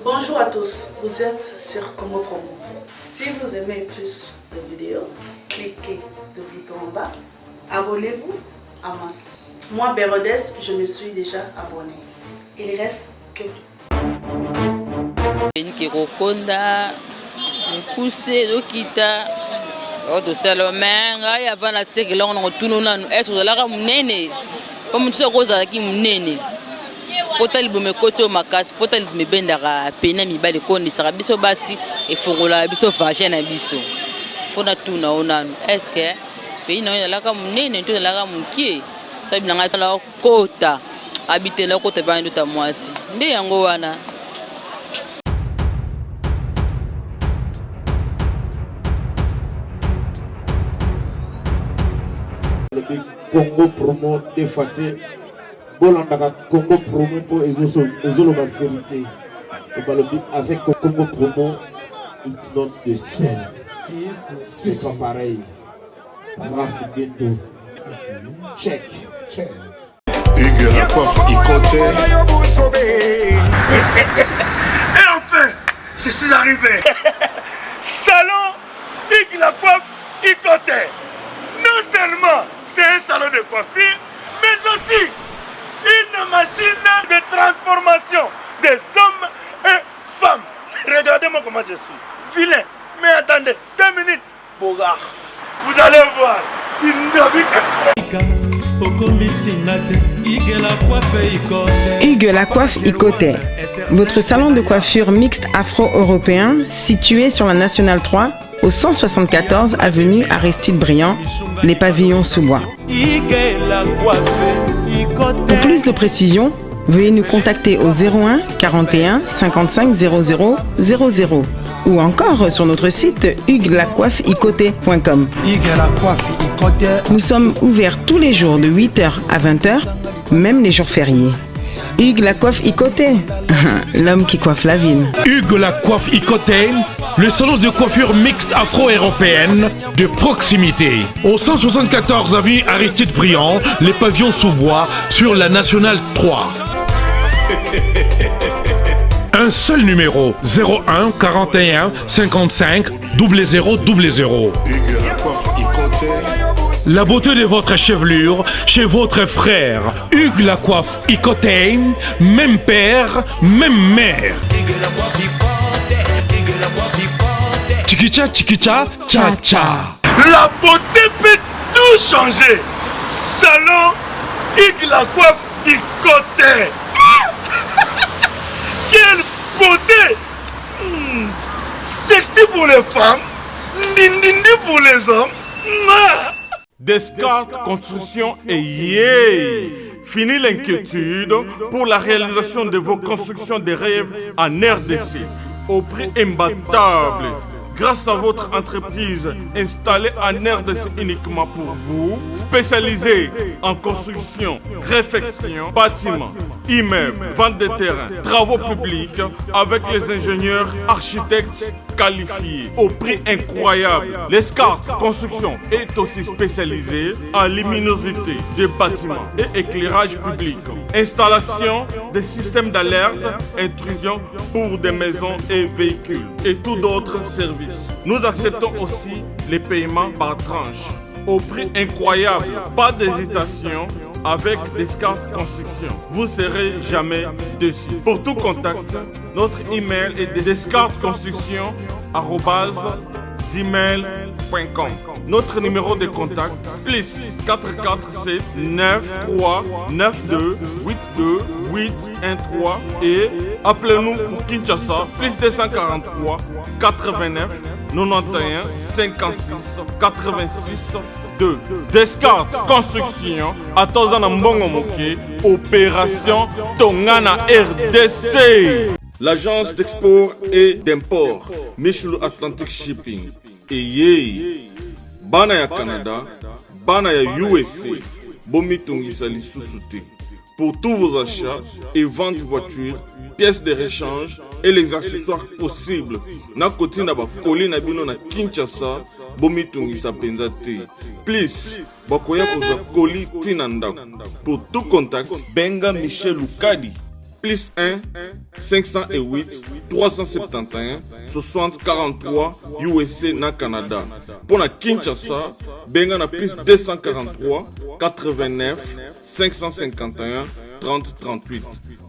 Bonjour à tous, vous êtes sur Congo Promo. Si vous aimez plus de vidéos, cliquez le bouton en bas, abonnez-vous à masse. Moi, Bérodès, je me suis déjà abonné. Il reste que Pota libume koto makasi pota libume bendaka pena mibale kondisaka biso basi efongola biso vagin na biso fona tuna onano est-ce que pays na laka munene to laka mukie sabi na ngata la kota habitela kota ba ndo ta mwasi nde yango wana. Le Congo Promo défaté. Bolanda Congo Promo pour Ezolo ma vérité. Avec Congo Promo, it's not the same. C'est pas pareil. Raf Gendo. Check. Hugues la coiffe Ikote. Et enfin, je suis arrivé. Salon Hugues la coiffe Ikote. Non seulement c'est un salon de coiffure, mais aussi une machine de transformation des hommes et femmes. Regardez-moi comment je suis. Vilain. Mais attendez, 2 minutes. Bogard. Vous allez voir. Hugues la coiffe Ikote. Votre salon de coiffure mixte afro-européen situé sur la Nationale 3 au 174 avenue Aristide Briand, les pavillons sous bois. Pour plus de précisions, veuillez nous contacter au 01 41 55 00 00 ou encore sur notre site huguelacoiffeikote.com. Nous sommes ouverts tous les jours de 8h à 20h, même les jours fériés. Hugues la coiffe Ikote, l'homme qui coiffe la ville. Hugues la coiffe Ikote, le salon de coiffure mixte afro-européenne de proximité. Au 174 avenue Aristide Briand, les pavillons sous bois sur la Nationale 3. Un seul numéro, 01 41 55 00 00. La beauté de votre chevelure chez votre frère. Hugues la coiffe Ikote, même père, même mère. Chikicha, chikicha, cha cha. La beauté peut tout changer. Salon Hugues la coiffe Ikote. Quelle beauté. Sexy pour les femmes, dindindi pour les hommes. Descartes Construction et yeah! Fini l'inquiétude pour la réalisation de vos constructions de rêves en RDC au prix imbattable. Grâce à votre entreprise installée en RDC uniquement pour vous, spécialisée en construction, réfection, bâtiments, immeubles, vente de terrains, travaux publics, avec les ingénieurs architectes qualifiés au prix incroyable. L'escarte Construction est aussi spécialisée en luminosité des bâtiments et éclairage public, installation des systèmes d'alerte, intrusion pour des maisons et véhicules et tout d'autres services. Nous acceptons aussi les paiements par tranche au prix incroyable. Pas d'hésitation avec Descartes Construction. Vous serez jamais déçus. Pour tout contact, notre email est descartesconstruction@gmail.com. Notre numéro de contact plus 447 93 92 82 813 et appelez-nous pour Kinshasa plus 243 89 91 56 86 2. Descartes Construction à Tozana Mbongo Moké, opération Tongana RDC. L'agence d'export et d'import Michel Atlantic Shipping et yé bana ya Canada, bana ya USA, bomitungisa lisusu te. Pour tous vos achats et ventes de voitures, pièces de rechange et les accessoires possibles. Na koti na ba koli na bino na Kinshasa, bomitungisa penza te. Please, bakoya koza koli tina ndako. Pour tout contact, benga Michel Lukadi. Plus 1 508 371 60 43 USA na Canada. Pour na Kinshasa, benga na plus 243 89 551 30 38.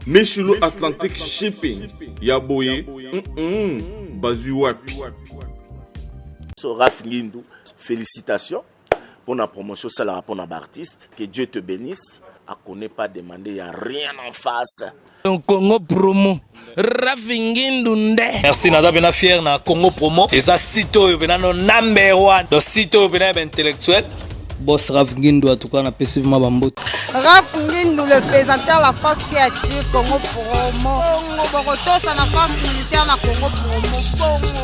Michulu Atlantic Shipping, Yaboye, Bazuapi. Raph Ngindou, félicitations pour la promotion, ça la pour l'artiste. Que Dieu te bénisse. À connaît pas demander, il n'y a rien en face. Congo Promo, Raph Ngindou nde. Merci nada bena fier na Congo Promo. Et ça sito bena no number one. Do sito bena intellectuel. Boss Raph Ngindou en tout cas na passivement bambot. Raph Ngindou le présentateur la force créative Congo Promo. Congo Boroto ça la force militaire na Congo Promo.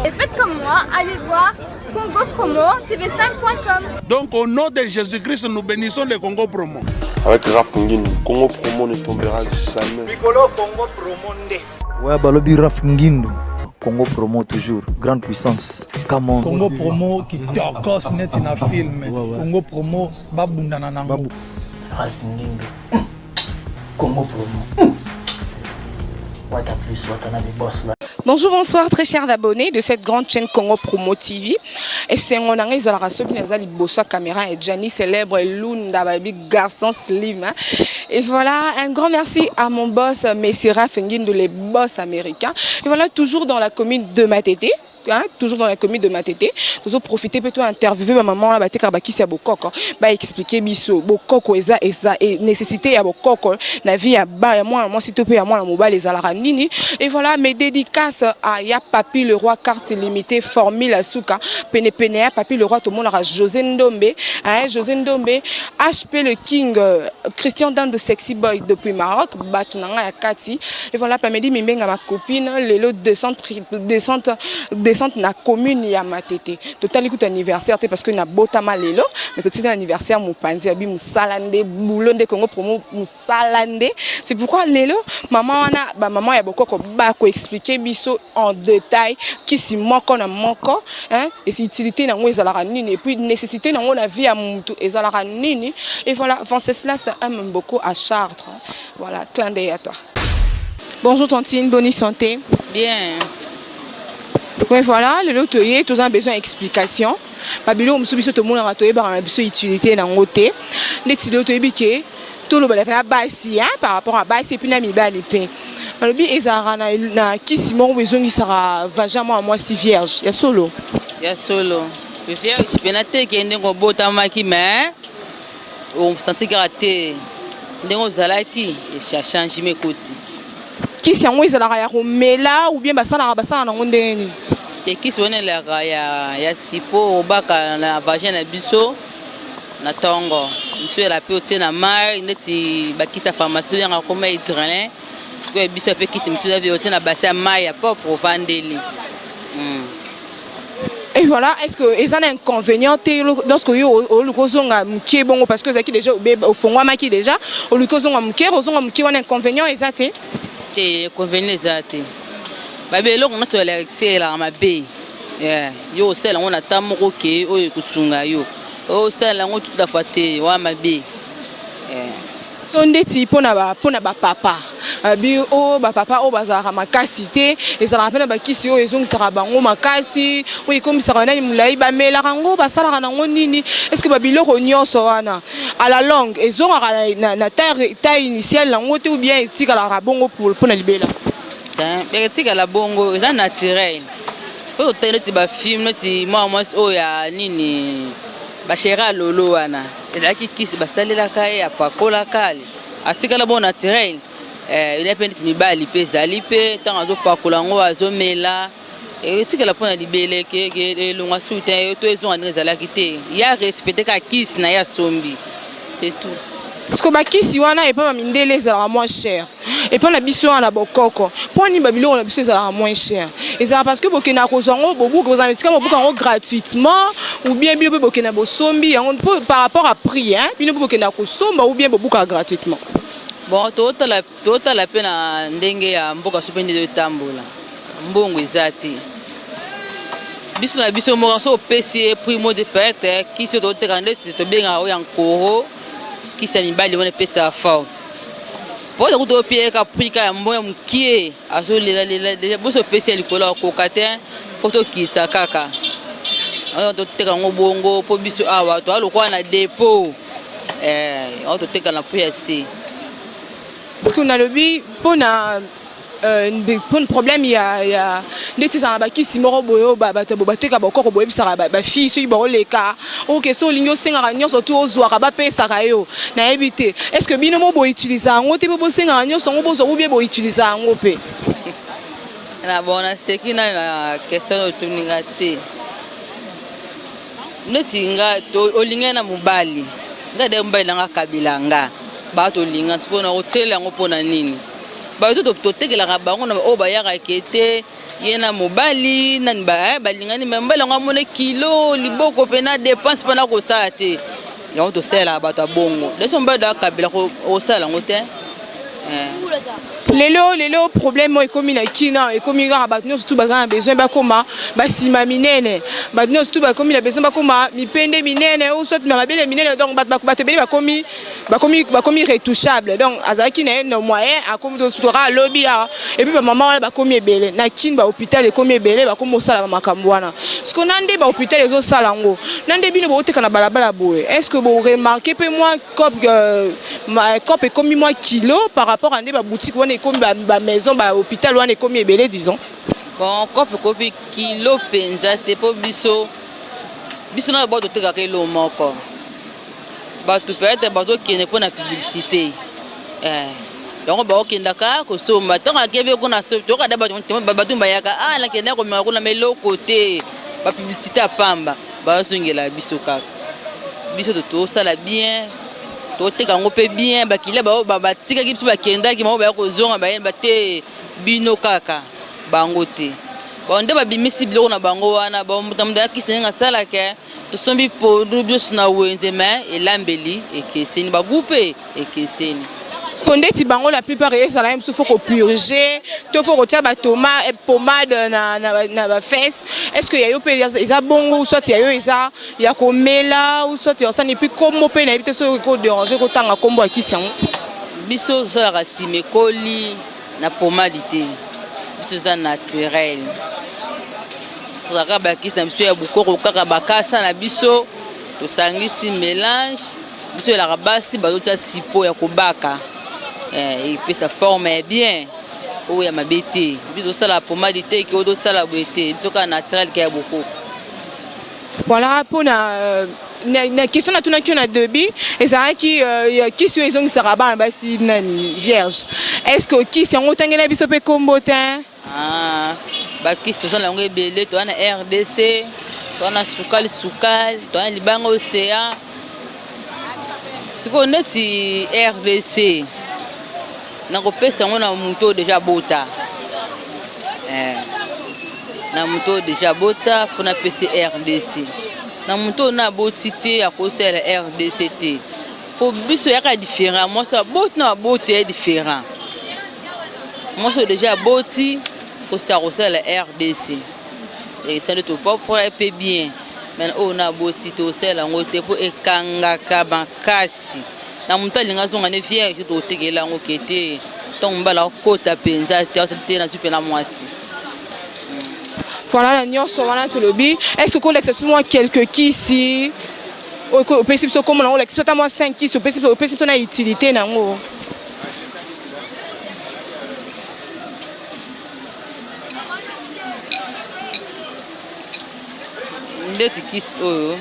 Et faites comme moi, allez voir Congo Promo, tv5.com. Donc au nom de Jésus-Christ, nous bénissons le Congo Promo. Avec Raph Ngindou, Congo Promo ne tombera jamais. Piccolo Congo Promo nde. Ouais, balobi Raph Ngindou. Congo Promo toujours, grande puissance. Come on. Congo Promo qui torcos net na film. Congo Promo babunda na nango. Raph Ngindou. Congo Promo. What a plus, what a des boss là. Bonjour, bonsoir, très chers abonnés de cette grande chaîne Congo Promo TV. Et c'est mon ami Zalarasso qui nous a bossé caméra et Gianni célèbre Lunda, baby garçon slim. Et voilà, un grand merci à mon boss, Messie Raph Ngindou, les boss américains. Et voilà, toujours dans la commune de Matete. Hein, toujours dans la commune de Matete, nous avons profité plutôt interviewer ma maman là, baté karbaki c'est bokoko, bah expliquer biso bokoko eza et nécessité ya bokoko na vie ya ba ya moi si to pe ya moi la mobile les alara nini. Et voilà mes dédicaces à ya Papi le roi carte limitée formule souka pene pene Papi le roi tout le monde a José Ndombe, hein, José Ndombe, HP le king Christian Dan de Sexy Boy depuis Maroc, batunanga ya Kati. Et voilà Pamedi Mimbenga ma copine lelo descente na commune ya Matete. Total écoute anniversaire parce que na botama lelo mais tout anniversaire mon panzi abi musalande boulonde Congo Promo musalande. C'est pourquoi lelo maman wana ba maman ya bokoko ba ko expliquer biso en détail qui si moko na moko hein et si utilité na ngo ezalaka nini et puis nécessité na ngo na vie ya mutu ezalaka nini. Et voilà Venceslas aime beaucoup à Chartres. Voilà clin d'œil à toi. Bonjour Tantine, bonne santé. Bien. Ouais voilà, le lotoyer, tous ont besoin d'explication. Babilo, on subit tout le monde à lotoyer par un besoin d'utilité dans le côté. Les petits lotoyer biquet, tout le monde a bassi par rapport à bassi et puis n'a mis bas les pains. Le bi ezara na qui Simon besoin il sera vagement à moi si vierge. Ya solo. Ya solo. Le vierge, penate qui est ngo bota maki mais on sentit gratté. Ngo zalaki et ça change mes côtés. Qui si on ezara ya romela ou bien basala na ngondeni. Et qui sont là ya sipo obaka na vagin na biso na tongo tu la pe na mai neti bakisa pharmacie ya koma hydrolin ko biso pe qui simtu na vie na bassin mai ya pas pour vandeli. Et voilà, est-ce que ils ont un inconvénient lorsque au kozonga mkie bongo parce que zaki déjà au fongwa maki déjà au kozonga mkie on inconvénient exacté et inconvénient exacté. Babe lo ngona so la excela mabe yo sela ngona tamoko ke oyo kusunga yo o sela ngo tout la fate wa mabe so ndeti pona ba papa bi o ba papa o bazara makasi te ezala pena ba kisi o ezongi sara bango makasi o ikomi sara nani mulai ba mela rango ba sala na ngo nini est-ce que ba biloko nyonso wana à la longue ezonga na taille initiale ngo te ou bien etika la bongo pour pona libela tika la bongo eza naturel po tele ti ba film ti moi o ya nini ba shera lolo wana eza kisi ba salela kai ya pakola kale atika la bon naturel il est petit mibali pe zali pe tant azo pakola ngo azo mela tika la pona libele ke longa soutien to ezo ngani zala kite ya respecter ka kisi na ya sombi c'est tout. Parce que bakisi wana et pas mindele ça moins cher et pas na biso na bokoko pour ni babilo na biso ça moins cher et ça parce que bokena kozango bobu ko investir bobu kango gratuitement ou bien bilo bokena bosombi par rapport à prix hein bino bokena kosomba ou bien bobu ka gratuitement. Bon tota la pena ndenge ya mboka supende de tambola mbongo ezati biso na biso mo so pesi prix mode perte qui se dote kande c'est to benga o yankoro qui s'est mis bas le pesa force Pour le coup de pied, caprica, un bon qui a sur les bosses spéciales couleur cocatin, photo qui kaka. Alors, tu as un bongo, pour biso awa, tu as le coin à dépôt. On te la PSC. Parce qu'on a le but pour un problème, il y a des petits gens qui sont morts, qui sont encore boyés, qui filles, qui sont les cas, ou qui sont lignés, surtout aux oies, qui sont na éviter. Est-ce que bien on peut utiliser un autre pour bosser un agneau, on peut bien utiliser un autre. La bonne c'est qui n'a la question de tuningate. Nous singa to olinga na mubali. Ngade mbali nga kabila nga. Ba to linga siko na hotela ngopo na nini. Ba to tekela bango na o ba ya rakete yena mobali nani ba balinga ni mbala nga mone kilo liboko pena dépense pena ko sate. Ya to sela ba to bongo. Leso mbali da kabila ko o sala ngote. Lelo problème est comme na kina et comme nga batno surtout bazana besoin ba koma ba sima minene batno surtout ba comme na besoin ba koma mi pende minene ou soit na bele minene donc ba bele ba komi retouchable donc azaki na no moyen a comme to sutora lobby et puis ba maman ba komi ebele na kin ba hôpital e komi ebele ba komo sala ba makambo wana ce qu'on ande ba hôpital ezo sala ngo nande bino bo teka na balabala boye est-ce que vous remarquez peu moi cop et comme moi kilo par rapport à ba boutique wana comme ba maison ba hôpital wana comme ebele disons bon copie kilo penza te po biso na ba to teka kilo moko ba tu peut-être ba to kene po na publicité donc ba okenda ka ko so matonga kebe ko na so to ka da ba tu bayaka la kene ko ma ko na melo côté ba publicité apamba ba songela biso kaka biso to sala bien to teka ngo pe bien ba kile ba tika ki biso ba kenda ki mo ba ko zonga ba ba te bino kaka bango te bon nde ba bimisi biloko na bango wana ba mutamda ki senga sala ke to sombi po biso na wenze mais elambeli ekeseni ba groupe ekeseni Skonde ti bango la plupart et ça là même faut qu'on purger, to faut retirer ba tomate pommade na ba fesse. Est-ce que y a yo pe isa bongo ou soit y a yo isa ya komela ou soit ça n'est plus comme pe na éviter ce ko déranger ko tanga kombo aki sian. Biso ça la simekoli na pommade té. Biso ça naturel. Ça ka ba ki na biso ya bukoko kaka bakasa na biso to sangisi mélange. Biso la rabasi ba to sipo ya kobaka. Et puis sa forme est bien. Oh, il y a ma bêtise. Puis tout ça la pommade qui est ça la beauté. Tout cas naturel qui est beaucoup. Voilà pour la question na tuna qui on a deux bi et ça qui sur les ongles sera ba si nani vierge. Est-ce que qui si on tangela biso pe kombotin? Ba qui tout ça la ngé belé to na RDC, to na sukal, to na libango océan. Ce qu'on est si RDC. Na kopesa ngona muto déjà bota na muto déjà bota fona PC RDC na muto na botité à cause de RDCT pour biso ya ka différent moi ça bot na boté est différent moi c'est déjà boti faut ça cause la RDC et ça ne tout pas pour être bien mais on a botité au sel en côté pour ekanga kabankasi na muto linga zonga ne vierge to tekela ngokete tombala kota penza te na super na mwasi. Voilà la nyonso wana to lobi est-ce que l'exception quelques qui ici au principe so comme on l'exploite moi 5 qui au principe na utilité nango ndeti kis oyo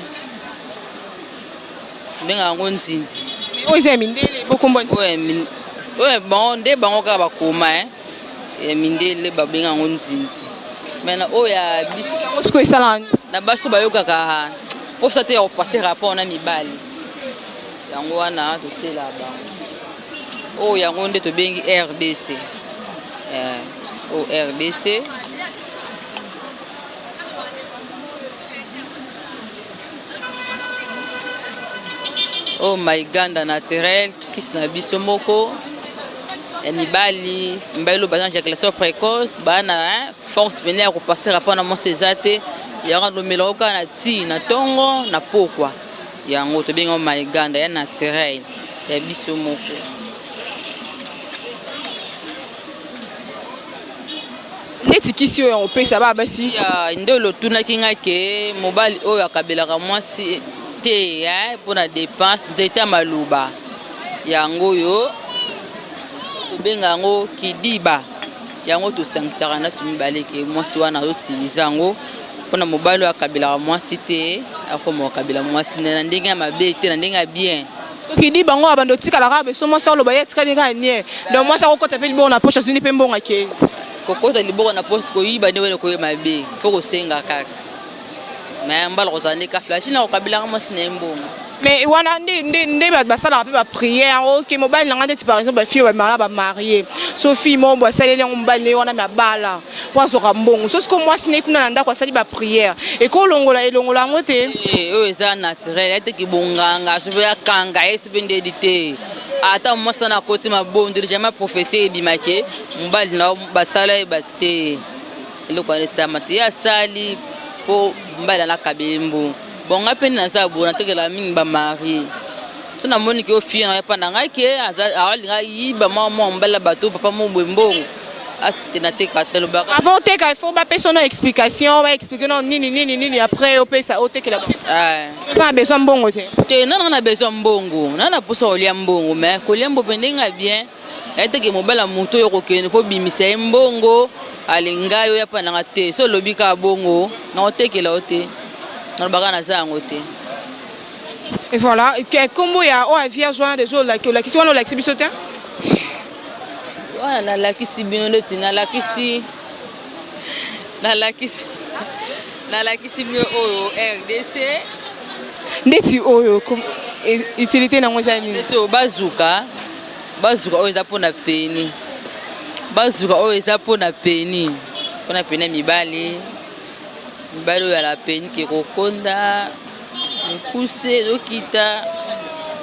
benga ngonzinzi oze mindele bokombo ouais bon nde bango ka bakoma et mindele ba benga ngonzinzi maintenant oya biso esala na baso bayoka ka pour ça te passer rapport na mibali yango wana to tela bango oya ngonde to bengi RDC au RDC oh my God naturel kis na biso moko mibali mbalo bazan éjaculation précoce bana force venir ko passer rapport na mo césate ya rando meloka na ti na tongo na pokwa yango to bengo my God ya naturel ya biso moko neti kisi oyo opesa ba basi ndelo tunaki nga ke mobali oyo akabelaka mwasi te mpona dépense nzete maluba yango oyo tobenga yango kidiba yango tosangisaka na sumi baleke mwasi wana azotiliza yango mpona mobali oyo akabelaka mwasi te akoma akabela mwasi na ndenge ya mabe te na ndenge ya bien kidi bango abando tikalaka beso mwasi oloba ye tikali nga nie donc mwasi akokota mpe libongo na poche azuni mpe mbongo ake kokota libongo na poche koyiba nde wene koyeba mabe fo kosenga kaka me mbala kozala nde ka flashi na kokabelaka mwasi na ye mbongo mais wana nde basalaka mpe baprière ok mobali nanga ndeti par exemple bafille bamala bamarie so fille mo asaleli yango mobali ne wana me abala mpo azoka mbongo so siko mwasi ne kuna na ndako asali baprière ekolongola elongola yango te oyo eza naturel eteki bonganga sope akanga ye sope ndedi te ata mwasi na koti mabondo jamais prophétie ebimake mobali na basala yeba te eloko anesama te ye asali mpo mobali anakabeli mbongo bonga pe naza bona tekela mingi ba mari so na moni ke ofie na pa na ngai ke awalinga yiba mama mbala bato papa mo mbongo atena te katelo ba avant te ka il faut ba personne explication ba expliquer non nini après op ça o tekela ça a besoin mbongo te non na besoin mbongo na posa olia mbongo mais ko lia mbongo ndenga bien eteke mobala moto yo kokene po bimisa mbongo alinga yo ya pa na te so lobika bongo na otekela ote. Et voilà, comment il y a un vierge des autres la question on la exhibition voilà la kisi binondo sina la kisi oyo RDC ndeti oyo utilité na ngoza nini ndeti bazuka oyo za pona peni pona peni mibali oyo ya la peni ke kokonda mokuse ezokita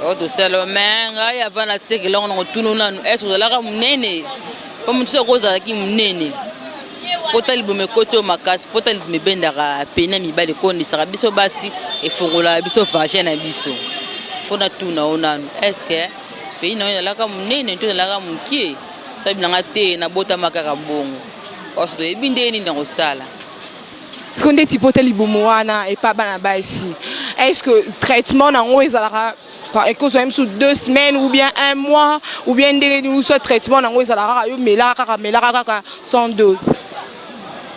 otosala me ngai avana tekelongo na kotuna nanu ese ozalaka monene po motu soko ozalaki monene pota libumu ekoti oyo makasi pota libumu ebendaka peni ya mibali ekondisaka biso basi efungolaka biso vagin na biso mpona tuna o nanu eske pei na oyo ezalaka monene to ezalaka mokie sabi nanga te nabotama kaka bongo oso toyebi nde nini na kosala Quand tu peux te liboumoana et pas banabasi, est-ce que traitement nango ezalaka par exemple même sous 2 semaines ou bien 1 mois ou bien nous soit traitement nango ezalaka yo melaka sans dose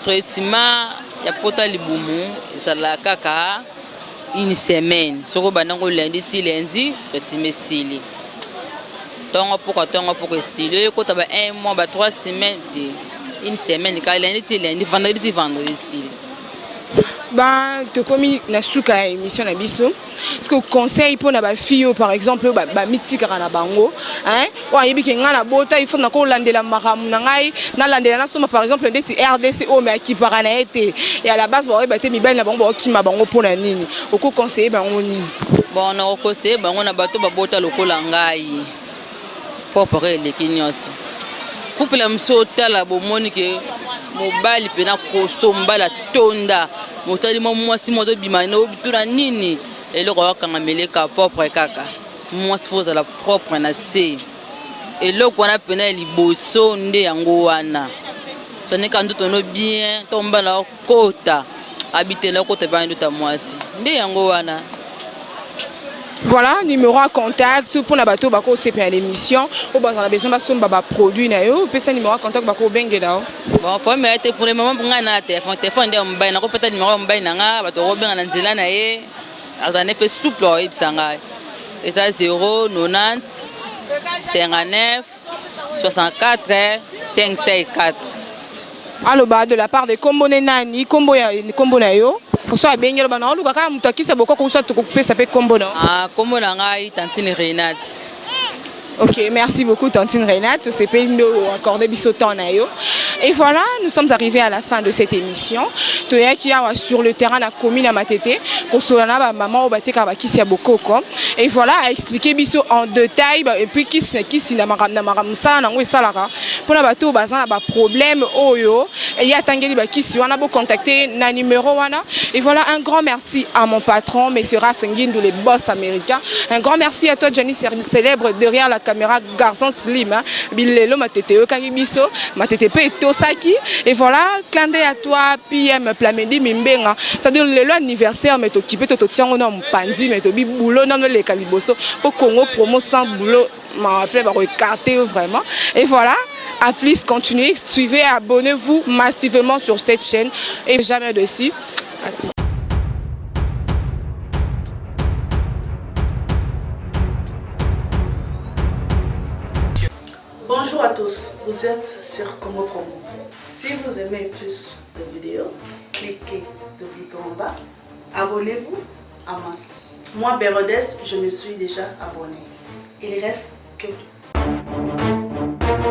traitement ya pota libumu ezalaka kaka une semaine soko banango lundi ti lundi traitement sili tongo poko sili ko taba 1 mois ba 3 semaines une semaine ka lundi ti lundi vendredi sili. Ben, te commis na suka émission na biso. Est-ce que conseil pour na ba fille par exemple ba mitika na bango, hein? Wa yebi ke ngana bota il faut na ko landela makamu na ngai na landela na soma par exemple ndeti RDC o mais qui para na été et à la base ba te mibali na bango ki ma bango pona nini. Oko conseiller bango nini? Bon na conseiller bango na bato ba bota lokola ngai. Popore le kinyoso. Couple la msota la bomoni ke mobali pena kosto mbala tonda motali mwasi moto bimana obituna nini eloko wakanga meleka propre kaka mwasi foza la propre na se eloko wana pena liboso nde yango wana toneka ndoto no bien tombala kota habitela kota pa ndoto mwasi nde yango wana. Voilà, numéro à contact pour la bateau bako CP à l'émission ou on a besoin de baba produit na yo peut ça numéro à contact bako bengela. Bon pour me pour le moment nga na téléphone de mbaye na ko peta numéro mbaye na nga bato ko benga na nzela na ye azane pe souple o ibsanga et ça 090 59 64 554. Alors bah de la part de Kombo Nani Kombo na yo pour ça bien le bana luka ka mutu akisa boko ko sa to ko pesa pe Kombo na Kombo na ngai Tantine Renate. Ok, merci beaucoup Tantine Renate, c'est pas nous accorder bisotan na yo. Et voilà, nous sommes arrivés à la fin de cette émission. Toya qui a sur le terrain la commune à Matete, pour solana ba maman au baté ka ba kisi boko ko. Et voilà, a expliqué biso en détail et puis qui na maram sala na ngwe salaka. Pour na bato bazana ba problème oyo, et ya tangeli ba kisi wana bo contacter na numéro wana. Et voilà, un grand merci à mon patron monsieur Raph Ngindou, le boss américain. Un grand merci à toi Jenny Célèbre derrière la caméra garçon slim bilelo matete okaki biso matete pe tosaki et voilà clin d'œil à toi PM Plamedi Mimbenga c'est-à-dire lelo anniversaire mais t'occupé totiango na mpandi mais tobi boulot na le kaliboso pour Congo Promo sans boulot m'a appelé par écarter vraiment et voilà. À plus, continuez, suivez, abonnez-vous massivement sur cette chaîne et jamais dessus. Bonjour à tous, vous êtes sur Congo Promo. Si vous aimez plus de vidéos, cliquez le bouton en bas, abonnez-vous en masse. Moi, Bérodès, je me suis déjà abonné. Il reste que vous.